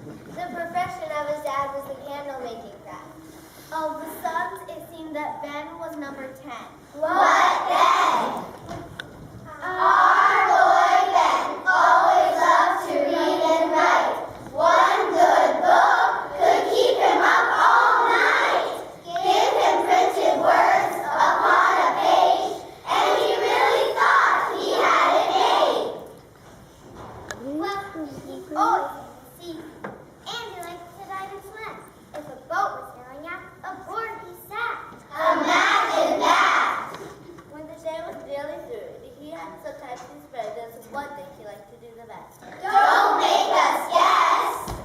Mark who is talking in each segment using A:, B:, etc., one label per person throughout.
A: The profession of his dad was the candle making craft. Of the sons, it seemed that Ben was number 10.
B: What then? Our boy Ben always loved to read and write. One good book could keep him up all night. Give him printed words upon a page, and he really thought he had it made.
A: Well, he always had to see, and he liked to dive and swim. If a boat was sailing out, aboard he sat.
B: Imagine that!
A: When the day was nearly through, he had sometimes inspired as one thing he liked to do the best.
B: Don't make us guess.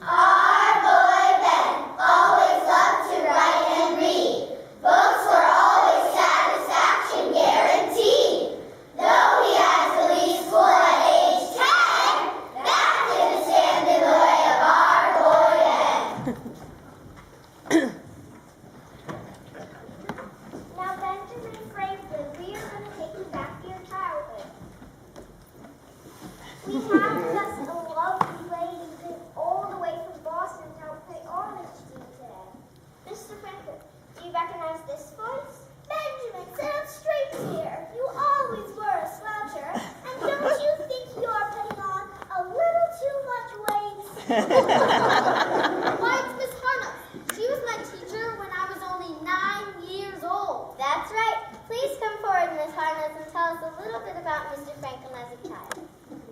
B: Our boy Ben always loved to write and read. Books were always satisfaction guaranteed. Though he had to leave school at age 10, that didn't stand in the way of our boy Ben.
A: Now, Benjamin Franklin, we are going to take you back to your childhood. We have just a lovely lady who came all the way from Boston to help play homage to you today. Mr. Franklin, do you recognize this voice? Benjamin, sit up straight here. You always were a sloucher. And don't you think you are putting on a little too much weight? Why, it's Miss Harness. She was my teacher when I was only 9 years old. That's right. Please come forward, Miss Harness, and tell us a little bit about Mr. Franklin as a child.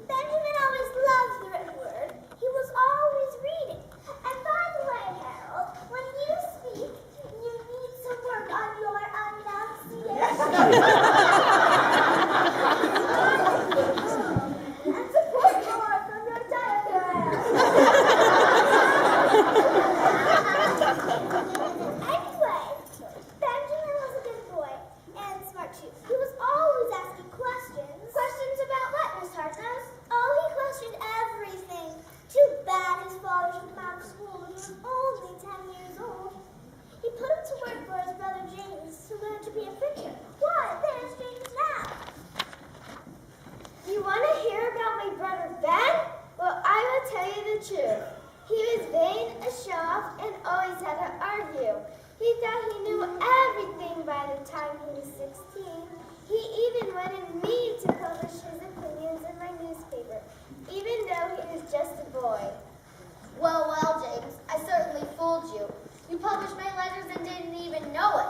A: Benjamin always loved the written word. He was always reading. And by the way, Harold, when you speak, you need some work on your enunciation. And support more from your diaphragm. Anyway, Benjamin was a good boy and smart too. He was always asking questions. Questions about what, Miss Hartness? Oh, he questioned everything. Too bad his father took him out of school when he was only 10 years old. He put him to work for his brother James to learn to be a printer. Why, there's James now. You want to hear about my brother Ben? Well, I will tell you the truth. He was vain, a show-off, and always had to argue. He thought he knew everything by the time he was 16. He even wanted me to publish his opinions in my newspaper, even though he was just a boy. Well, James, I certainly fooled you. You published my letters and didn't even know it.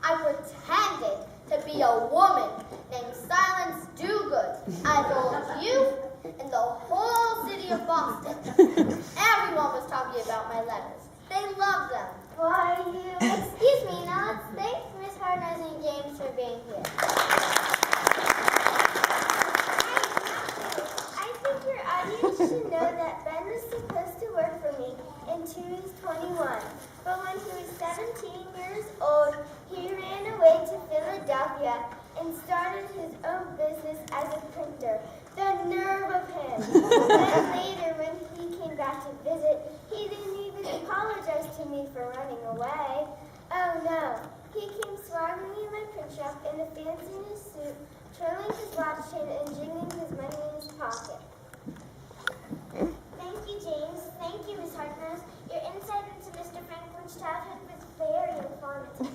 A: I pretended to be a woman named Silence Dogood. I fooled you and the whole city of Boston. Everyone was talking about my letters. They loved them. Why, you... Excuse me, now let's thank Miss Harness and James for being here. I think your audience should know that Ben was supposed to work for me until he was 21. But when he was 17 years old, he ran away to Philadelphia and started his own business as a printer. The nerve of him. Then later, when he came back to visit, he didn't even apologize to me for running away. Oh no. He came swaggering in my print shop in a fancy new suit, twirling his watch chain and jingling his money in his pocket. Thank you, James. Thank you, Miss Harkness. Your insight into Mr. Franklin's childhood was very informative.